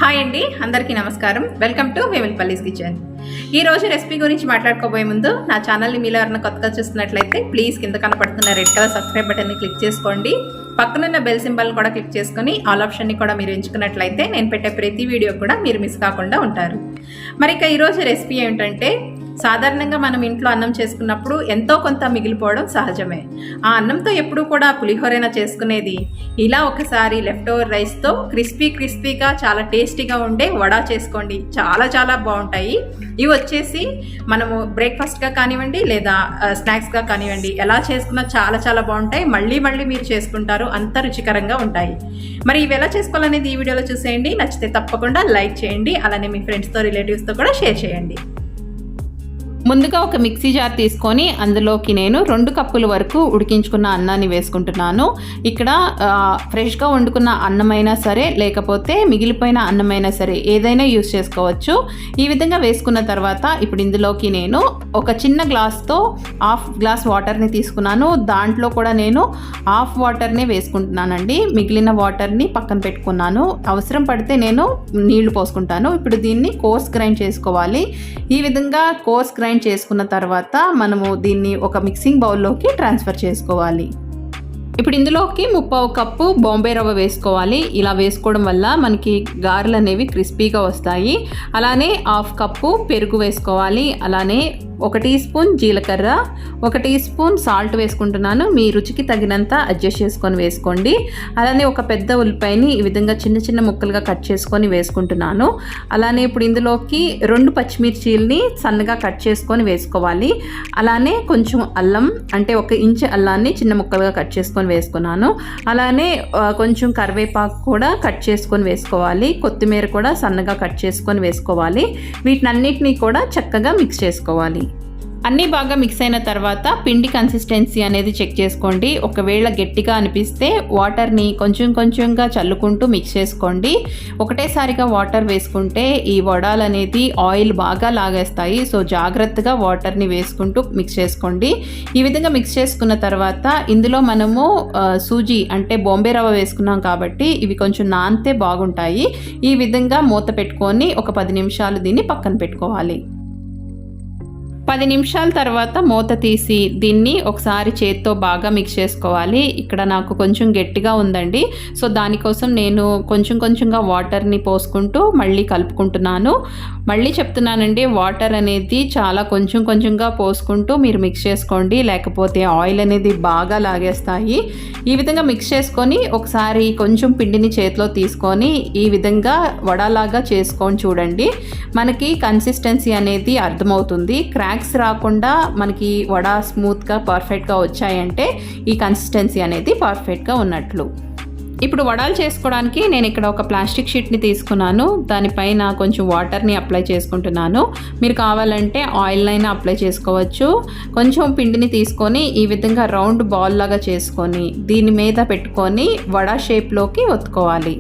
Hi అండి, అందరికీ నమస్కారం. Welcome to Vemulapalli's kitchen. ఈ రోజు రెసిపీ గురించి మాట్లాడుకోబోయే ముందు నా ఛానల్ని మీలో ఎవరైనా కొత్తగా చూస్తున్నట్లయితే ప్లీజ్ కింద కనపడుతున్న రెడ్ కలర్ సబ్స్క్రైబ్ బటన్ని క్లిక్ చేసుకోండి. పక్కనున్న బెల్ సింబల్ కూడా క్లిక్ చేసుకొని ఆల్ ఆప్షన్ని కూడా మీరు ఎంచుకున్నట్లయితే నేను పెట్టే ప్రతి వీడియో కూడా మీరు మిస్ కాకుండా ఉంటారు. మరి ఇక ఈరోజు రెసిపీ ఏమిటంటే, సాధారణంగా మనం ఇంట్లో అన్నం చేసుకున్నప్పుడు ఎంతో కొంత మిగిలిపోవడం సహజమే. ఆ అన్నంతో ఎప్పుడూ కూడా పులిహోరైనా చేసుకునేది. ఇలా ఒకసారి లెఫ్ట్ ఓవర్ రైస్తో క్రిస్పీగా చాలా టేస్టీగా ఉండే వడా చేసుకోండి. చాలా బాగుంటాయి. ఇవి వచ్చేసి మనము బ్రేక్ఫాస్ట్గా కానివ్వండి లేదా స్నాక్స్గా కానివ్వండి, ఎలా చేసుకున్నా చాలా బాగుంటాయి. మళ్ళీ మీరు చేసుకుంటారు, అంత రుచికరంగా ఉంటాయి. మరి ఇవి ఎలా చేసుకోవాలనేది ఈ వీడియోలో చూసేయండి. నచ్చితే తప్పకుండా లైక్ చేయండి, అలానే మీ ఫ్రెండ్స్తో రిలేటివ్స్తో కూడా షేర్ చేయండి. ముందుగా ఒక మిక్సీ జార్ తీసుకొని అందులోకి నేను 2 కప్పుల వరకు ఉడికించుకున్న అన్నాన్ని వేసుకుంటున్నాను. ఇక్కడ ఫ్రెష్గా వండుకున్న అన్నమైనా సరే లేకపోతే మిగిలిపోయిన అన్నమైనా సరే ఏదైనా యూస్ చేసుకోవచ్చు. ఈ విధంగా వేసుకున్న తర్వాత ఇప్పుడు ఇందులోకి నేను ఒక చిన్న గ్లాస్తో హాఫ్ గ్లాస్ వాటర్ని తీసుకున్నాను. దాంట్లో కూడా నేను హాఫ్ వాటర్నే వేసుకుంటున్నానండి. మిగిలిన వాటర్ని పక్కన పెట్టుకున్నాను. అవసరం పడితే నేను నీళ్లు పోసుకుంటాను. ఇప్పుడు దీన్ని కోర్స్ గ్రైండ్ చేసుకోవాలి. ఈ విధంగా కోర్స్ గ్రైండ్ చేసుకున్న తర్వాత మనము దీన్ని ఒక మిక్సింగ్ బౌల్లోకి ట్రాన్స్ఫర్ చేసుకోవాలి. ఇప్పుడు ఇందులోకి 1/2 కప్పు బాంబే రవ్వ వేసుకోవాలి. ఇలా వేసుకోవడం వల్ల మనకి గారెలు అనేవి క్రిస్పీగా వస్తాయి. అలానే 1/2 కప్పు పెరుగు వేసుకోవాలి. అలానే 1 టీ స్పూన్ జీలకర్ర, 1 టీ స్పూన్ సాల్ట్ వేసుకుంటున్నాను. మీ రుచికి తగినంత అడ్జస్ట్ చేసుకొని వేసుకోండి. అలానే ఒక పెద్ద ఉల్లిపాయని ఈ విధంగా చిన్న ముక్కలుగా కట్ చేసుకొని వేసుకుంటున్నాను. అలానే ఇప్పుడు ఇందులోకి 2 పచ్చిమిర్చీలని సన్నగా కట్ చేసుకొని వేసుకోవాలి. అలానే కొంచెం అల్లం, అంటే 1 ఇంచ్ అల్లాన్ని చిన్న ముక్కలుగా కట్ చేసుకొని వేసుకున్నాను. అలానే కొంచెం కరివేపాకు కూడా కట్ చేసుకొని వేసుకోవాలి. కొత్తిమీర కూడా సన్నగా కట్ చేసుకొని వేసుకోవాలి. వీటినన్నిటినీ కూడా చక్కగా మిక్స్ చేసుకోవాలి. అన్నీ బాగా మిక్స్ అయిన తర్వాత పిండి కన్సిస్టెన్సీ అనేది చెక్ చేసుకోండి. ఒకవేళ గట్టిగా అనిపిస్తే వాటర్ని కొంచెంగా చల్లుకుంటూ మిక్స్ చేసుకోండి. ఒకటేసారిగా వాటర్ వేసుకుంటే ఈ వడాలు అనేది ఆయిల్ బాగా లాగేస్తాయి. సో జాగ్రత్తగా వాటర్ని వేసుకుంటూ మిక్స్ చేసుకోండి. ఈ విధంగా మిక్స్ చేసుకున్న తర్వాత ఇందులో మనము సూజీ అంటే బాంబే రవ్వ వేసుకున్నాం కాబట్టి ఇవి కొంచెం నానితే బాగుంటాయి. ఈ విధంగా మూత పెట్టుకొని ఒక 10 నిమిషాలు దీన్ని పక్కన పెట్టుకోవాలి. 10 నిమిషాల తర్వాత మూత తీసి దీన్ని ఒకసారి చేత్తో బాగా మిక్స్ చేసుకోవాలి. ఇక్కడ నాకు కొంచెం గట్టిగా ఉందండి. సో దానికోసం నేను కొంచెంగా వాటర్ని పోసుకుంటూ మళ్ళీ కలుపుకుంటున్నాను. మళ్ళీ చెప్తున్నానండి, వాటర్ అనేది చాలా కొంచెంగా పోసుకుంటూ మీరు మిక్స్ చేసుకోండి, లేకపోతే ఆయిల్ అనేది బాగా లాగేస్తాయి. ఈ విధంగా మిక్స్ చేసుకొని ఒకసారి కొంచెం పిండిని చేతిలో తీసుకొని ఈ విధంగా వడలాగా చేసుకొని చూడండి. మనకి కన్సిస్టెన్సీ అనేది అర్థమవుతుంది. క్రాక్స్ రాకుండా మనకి వడ స్మూత్గా పర్ఫెక్ట్గా వచ్చాయంటే ఈ కన్సిస్టెన్సీ అనేది పర్ఫెక్ట్గా ఉన్నట్లు. ఇప్పుడు వడాలు చేసుకోవడానికి నేను ఇక్కడ ఒక ప్లాస్టిక్ షీట్ని తీసుకున్నాను. దానిపైన కొంచెం వాటర్ని అప్లై చేసుకుంటున్నాను. మీరు కావాలంటే ఆయిల్ అయినా అప్లై చేసుకోవచ్చు. కొంచెం పిండిని తీసుకొని ఈ విధంగా రౌండ్ బాల్ లాగా చేసుకొని దీని మీద పెట్టుకొని వడ షేప్లోకి ఒత్తుకోవాలి.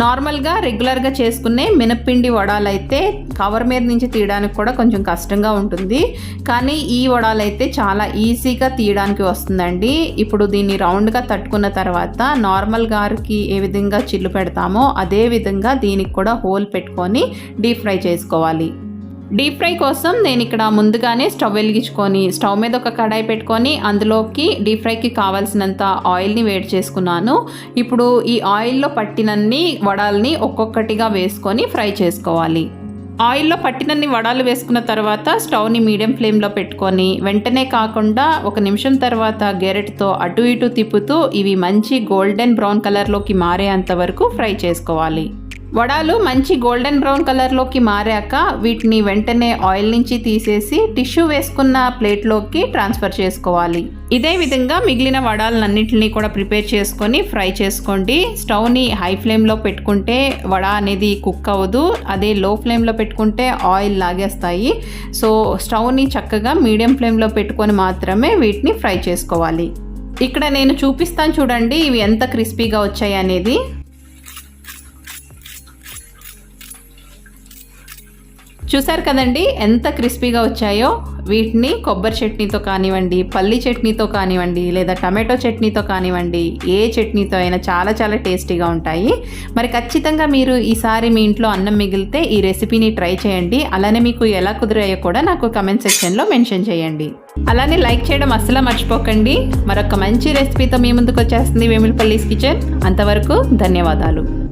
నార్మల్గా రెగ్యులర్గా చేసుకునే మినప్పిండి వడాలు అయితే కవర్ మీద నుంచి తీయడానికి కూడా కొంచెం కష్టంగా ఉంటుంది. కానీ ఈ వడాలు అయితే చాలా ఈజీగా తీయడానికి వస్తుందండి. ఇప్పుడు దీన్ని రౌండ్గా తట్టుకున్న తర్వాత నార్మల్ గారికి ఏ విధంగా చిల్లు పెడతామో అదే విధంగా దీనికి కూడా హోల్ పెట్టుకొని డీప్ ఫ్రై చేసుకోవాలి. డీప్ ఫ్రై కోసం నేను ఇక్కడ ముందుగానే స్టవ్ వెలిగించుకొని స్టవ్ మీద ఒక కడాయి పెట్టుకొని అందులోకి డీప్ ఫ్రైకి కావాల్సినంత ఆయిల్ని వేడి చేసుకున్నాను. ఇప్పుడు ఈ ఆయిల్లో పట్టినన్ని వడాలని ఒక్కొక్కటిగా వేసుకొని ఫ్రై చేసుకోవాలి. ఆయిల్లో పట్టినన్ని వడాలు వేసుకున్న తర్వాత స్టవ్ని మీడియం ఫ్లేమ్లో పెట్టుకొని వెంటనే కాకుండా 1 నిమిషం తర్వాత గెరెట్తో అటు ఇటు తిప్పుతూ ఇవి మంచి గోల్డెన్ బ్రౌన్ కలర్లోకి మారేంత వరకు ఫ్రై చేసుకోవాలి. వడాలు మంచి గోల్డెన్ బ్రౌన్ కలర్లోకి మారాక వీటిని వెంటనే ఆయిల్ నుంచి తీసేసి టిష్యూ వేసుకున్న ప్లేట్లోకి ట్రాన్స్ఫర్ చేసుకోవాలి. ఇదే విధంగా మిగిలిన వడాలన్నింటినీ కూడా ప్రిపేర్ చేసుకొని ఫ్రై చేసుకోండి. స్టవ్ని హై ఫ్లేమ్లో పెట్టుకుంటే వడ అనేది కుక్ అవ్వదు. అదే లో ఫ్లేమ్లో పెట్టుకుంటే ఆయిల్ లాగేస్తాయి. సో స్టవ్ని చక్కగా మీడియం ఫ్లేమ్లో పెట్టుకొని మాత్రమే వీటిని ఫ్రై చేసుకోవాలి. ఇక్కడ నేను చూపిస్తాను చూడండి ఇవి ఎంత క్రిస్పీగా వచ్చాయి అనేది. చూసారు కదండి ఎంత క్రిస్పీగా వచ్చాయో. వీటిని కొబ్బరి చట్నీతో కానివ్వండి, పల్లి చట్నీతో కానివ్వండి, లేదా టమాటో చట్నీతో కానివ్వండి, ఏ చట్నీతో అయినా చాలా చాలా టేస్టీగా ఉంటాయి. మరి ఖచ్చితంగా మీరు ఈసారి మీ ఇంట్లో అన్నం మిగిలితే ఈ రెసిపీని ట్రై చేయండి. అలానే మీకు ఎలా కుదిరాయో కూడా నాకు కమెంట్ సెక్షన్లో మెన్షన్ చేయండి. అలానే లైక్ చేయడం అస్సలు మర్చిపోకండి. మరొక మంచి రెసిపీతో మీ ముందుకు వచ్చేస్తుంది వేములపల్లీస్ కిచెన్. అంతవరకు ధన్యవాదాలు.